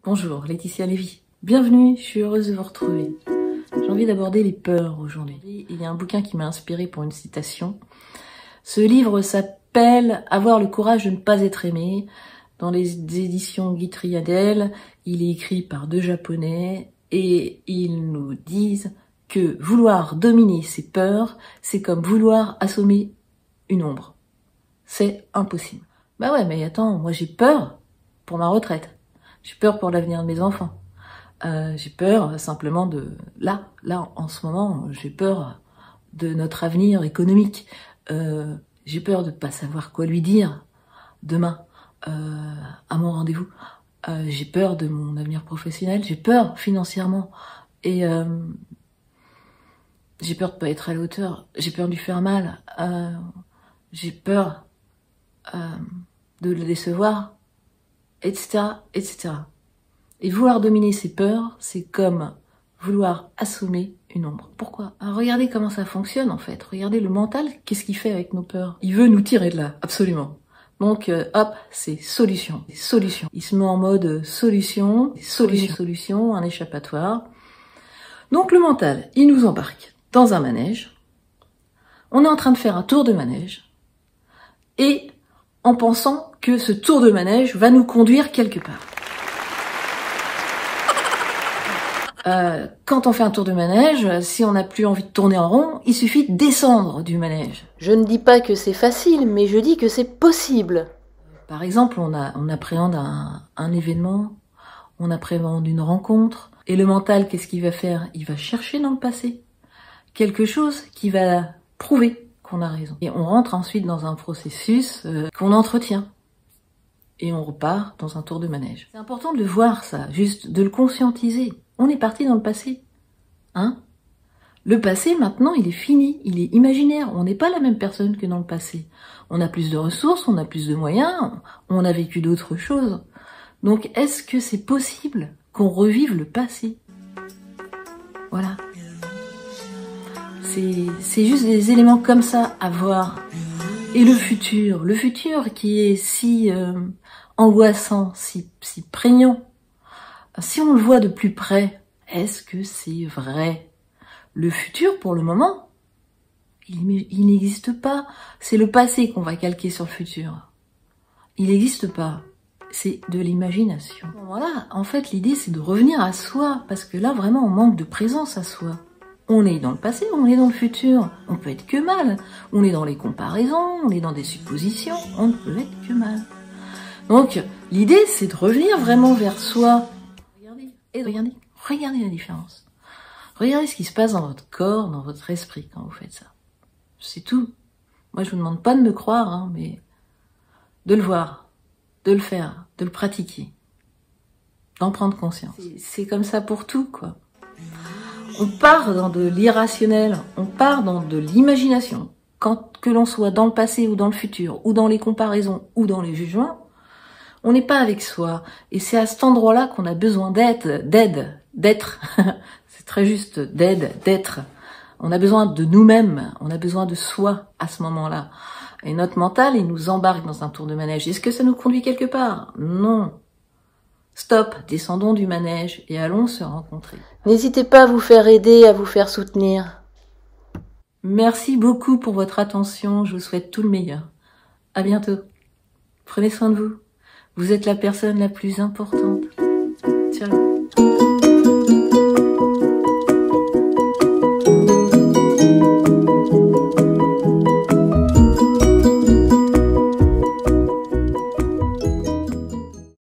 Bonjour, Laetitia Lévy. Bienvenue, je suis heureuse de vous retrouver. J'ai envie d'aborder les peurs aujourd'hui. Il y a un bouquin qui m'a inspiré pour une citation. Ce livre s'appelle « Avoir le courage de ne pas être aimé ». Dans les éditions Guy-Triadel, il est écrit par deux Japonais et ils nous disent que vouloir dominer ses peurs, c'est comme vouloir assommer une ombre. C'est impossible. Bah ouais, mais attends, moi j'ai peur pour ma retraite. J'ai peur pour l'avenir de mes enfants. J'ai peur simplement de... Là, en ce moment, j'ai peur de notre avenir économique. J'ai peur de ne pas savoir quoi lui dire demain à mon rendez-vous. J'ai peur de mon avenir professionnel. J'ai peur financièrement. Et j'ai peur de pas être à la hauteur. J'ai peur de lui faire mal. J'ai peur de le décevoir, etc., etc. Et vouloir dominer ses peurs, c'est comme vouloir assommer une ombre. Pourquoi? Alors regardez comment ça fonctionne en fait. Regardez le mental, qu'est-ce qu'il fait avec nos peurs? Il veut nous tirer de là, absolument. Donc hop, c'est solution, solution. Il se met en mode solution, solution, un échappatoire. Donc le mental, il nous embarque dans un manège. On est en train de faire un tour de manège. Et en pensant que ce tour de manège va nous conduire quelque part. Quand on fait un tour de manège, si on n'a plus envie de tourner en rond, il suffit de descendre du manège. Je ne dis pas que c'est facile, mais je dis que c'est possible. Par exemple, on appréhende un événement, on appréhende une rencontre, et le mental, qu'est-ce qu'il va faire? Il va chercher dans le passé quelque chose qui va prouver qu'on a raison. Et on rentre ensuite dans un processus qu'on entretient. Et on repart dans un tour de manège. C'est important de le voir ça, juste de le conscientiser. On est parti dans le passé. Hein? Le passé, maintenant, il est fini, il est imaginaire. On n'est pas la même personne que dans le passé. On a plus de ressources, on a plus de moyens, on a vécu d'autres choses. Donc, est-ce que c'est possible qu'on revive le passé? Voilà. C'est juste des éléments comme ça à voir. Et le futur qui est si angoissant, si prégnant. Si on le voit de plus près, est-ce que c'est vrai? Le futur, pour le moment, il n'existe pas. C'est le passé qu'on va calquer sur le futur. Il n'existe pas. C'est de l'imagination. Voilà, en fait, l'idée, c'est de revenir à soi, parce que là, vraiment, on manque de présence à soi. On est dans le passé, on est dans le futur. On peut être que mal. On est dans les comparaisons, on est dans des suppositions. On ne peut être que mal. Donc, l'idée, c'est de revenir vraiment vers soi. Regardez la différence. Regardez ce qui se passe dans votre corps, dans votre esprit quand vous faites ça. C'est tout. Moi, je vous demande pas de me croire, hein, mais de le voir, de le faire, de le pratiquer, d'en prendre conscience. C'est comme ça pour tout, quoi. On part dans de l'irrationnel, on part dans de l'imagination. Que l'on soit dans le passé ou dans le futur, ou dans les comparaisons, ou dans les jugements, on n'est pas avec soi. Et c'est à cet endroit-là qu'on a besoin d'être. C'est très juste, d'être. On a besoin de nous-mêmes, on a besoin de soi à ce moment-là. Et notre mental, il nous embarque dans un tour de manège. Est-ce que ça nous conduit quelque part? Non. Stop, descendons du manège et allons se rencontrer. N'hésitez pas à vous faire aider, à vous faire soutenir. Merci beaucoup pour votre attention, je vous souhaite tout le meilleur. À bientôt. Prenez soin de vous. Vous êtes la personne la plus importante. Ciao.